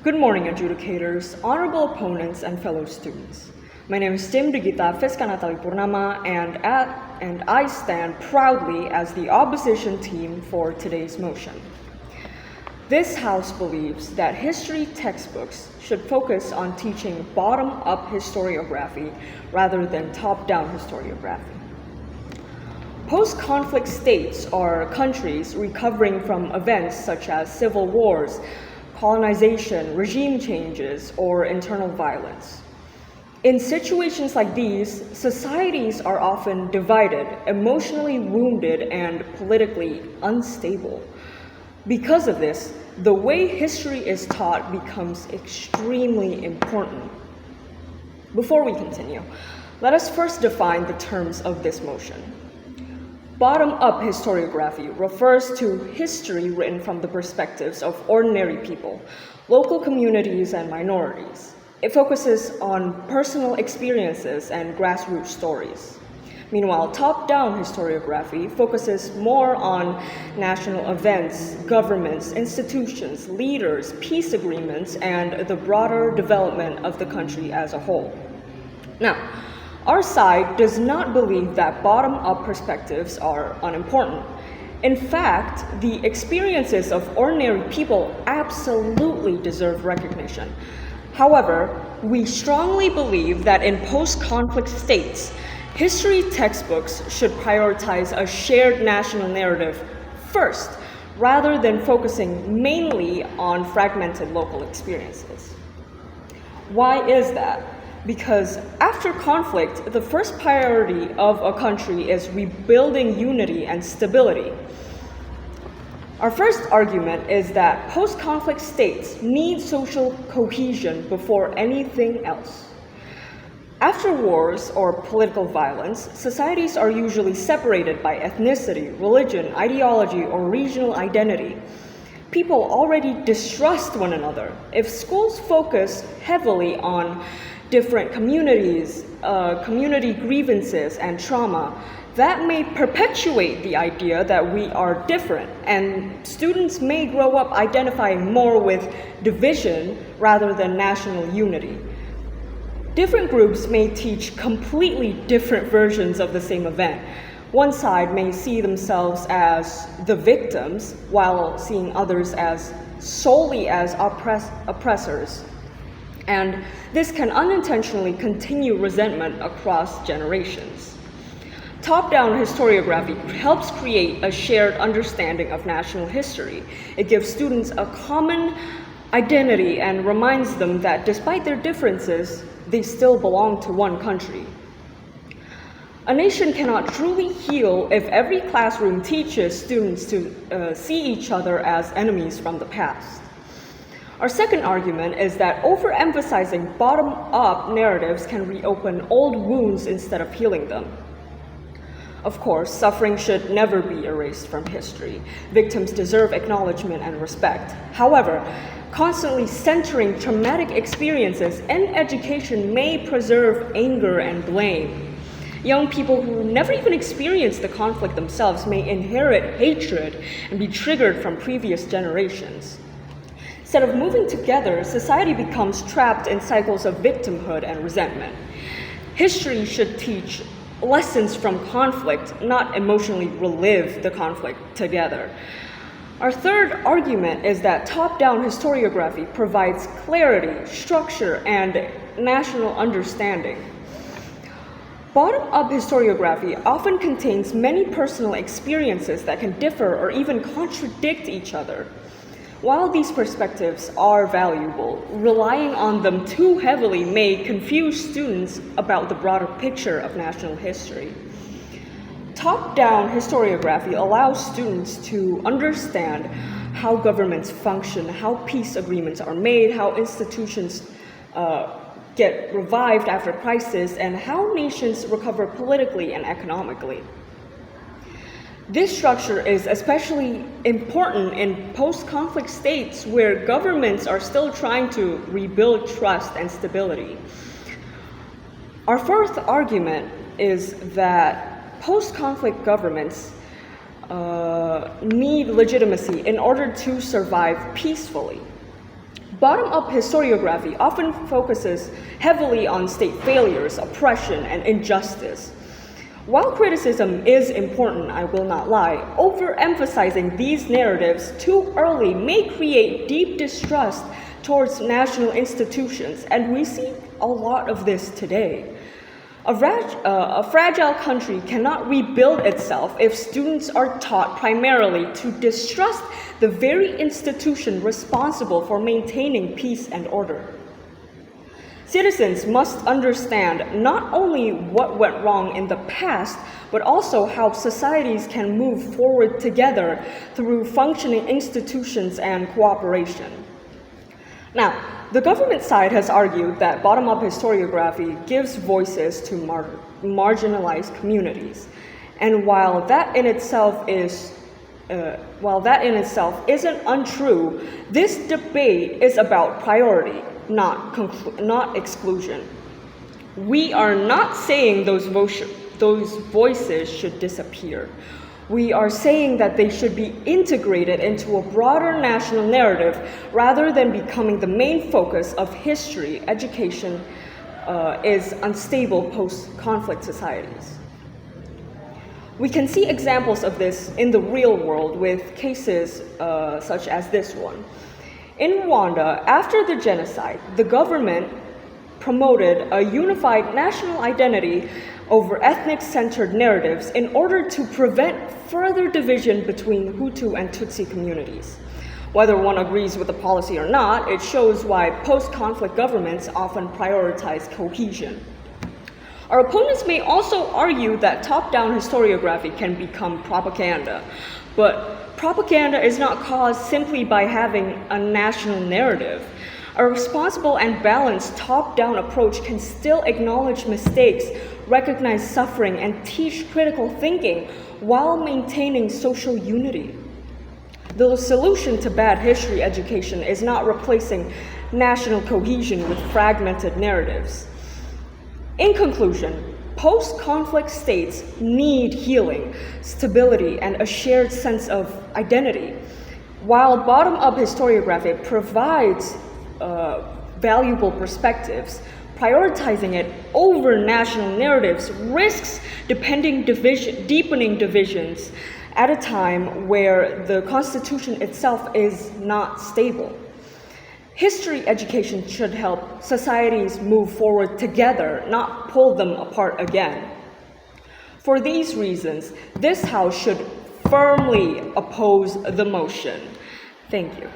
Good morning, adjudicators, honorable opponents, and fellow students. My name is Brigitta Veskanatalie and I stand proudly as the opposition team for today's motion. This House believes that history textbooks should focus on teaching bottom-up historiography rather than top-down historiography. Post-conflict states are countries recovering from events such as civil wars, colonization, regime changes, or internal violence. In situations like these, societies are often divided, emotionally wounded, and politically unstable. Because of this, the way history is taught becomes extremely important. Before we continue, let us first define the terms of this motion. Bottom-up historiography refers to history written from the perspectives of ordinary people, local communities, and minorities. It focuses on personal experiences and grassroots stories. Meanwhile, top-down historiography focuses more on national events, governments, institutions, leaders, peace agreements, and the broader development of the country as a whole. Now, our side does not believe that bottom-up perspectives are unimportant. In fact, the experiences of ordinary people absolutely deserve recognition. However, we strongly believe that in post-conflict states, history textbooks should prioritize a shared national narrative first, rather than focusing mainly on fragmented local experiences. Why is that? Because after conflict, the first priority of a country is rebuilding unity and stability. Our first argument is that post-conflict states need social cohesion before anything else. After wars or political violence, societies are usually separated by ethnicity, religion, ideology, or regional identity. People already distrust one another. If schools focus heavily on different communities, community grievances, and trauma, that may perpetuate the idea that we are different, and students may grow up identifying more with division rather than national unity. Different groups may teach completely different versions of the same event. One side may see themselves as the victims, while seeing others as solely as oppressors. And this can unintentionally continue resentment across generations. Top-down historiography helps create a shared understanding of national history. It gives students a common identity and reminds them that despite their differences, they still belong to one country. A nation cannot truly heal if every classroom teaches students to see each other as enemies from the past. Our second argument is that overemphasizing bottom-up narratives can reopen old wounds instead of healing them. Of course, suffering should never be erased from history. Victims deserve acknowledgement and respect. However, constantly centering traumatic experiences in education may preserve anger and blame. Young people who never even experienced the conflict themselves may inherit hatred and be triggered from previous generations. Instead of moving together, society becomes trapped in cycles of victimhood and resentment. History should teach lessons from conflict, not emotionally relive the conflict together. Our third argument is that top-down historiography provides clarity, structure, and national understanding. Bottom-up historiography often contains many personal experiences that can differ or even contradict each other. While these perspectives are valuable, relying on them too heavily may confuse students about the broader picture of national history. Top-down historiography allows students to understand how governments function, how peace agreements are made, how institutions get revived after crisis, and how nations recover politically and economically. This structure is especially important in post-conflict states where governments are still trying to rebuild trust and stability. Our fourth argument is that post-conflict governments need legitimacy in order to survive peacefully. Bottom-up historiography often focuses heavily on state failures, oppression, and injustice. While criticism is important, I will not lie, overemphasizing these narratives too early may create deep distrust towards national institutions, and we see a lot of this today. A fragile country cannot rebuild itself if students are taught primarily to distrust the very institution responsible for maintaining peace and order. Citizens must understand not only what went wrong in the past, but also how societies can move forward together through functioning institutions and cooperation. Now, the government side has argued that bottom-up historiography gives voices to marginalized communities, and while that in itself isn't untrue, this debate is about priority, not exclusion. We are not saying those voices should disappear. We are saying that they should be integrated into a broader national narrative rather than becoming the main focus of history. Education is unstable post-conflict societies. We can see examples of this in the real world with cases such as this one. In Rwanda, after the genocide, the government promoted a unified national identity over ethnic-centered narratives in order to prevent further division between Hutu and Tutsi communities. Whether one agrees with the policy or not, it shows why post-conflict governments often prioritize cohesion. Our opponents may also argue that top-down historiography can become propaganda, but propaganda is not caused simply by having a national narrative. A responsible and balanced top-down approach can still acknowledge mistakes, recognize suffering, and teach critical thinking while maintaining social unity. The solution to bad history education is not replacing national cohesion with fragmented narratives. In conclusion, post-conflict states need healing, stability, and a shared sense of identity. While bottom-up historiography provides valuable perspectives, prioritizing it over national narratives risks deepening divisions at a time where the Constitution itself is not stable. History education should help societies move forward together, not pull them apart again. For these reasons, this House should firmly oppose the motion. Thank you.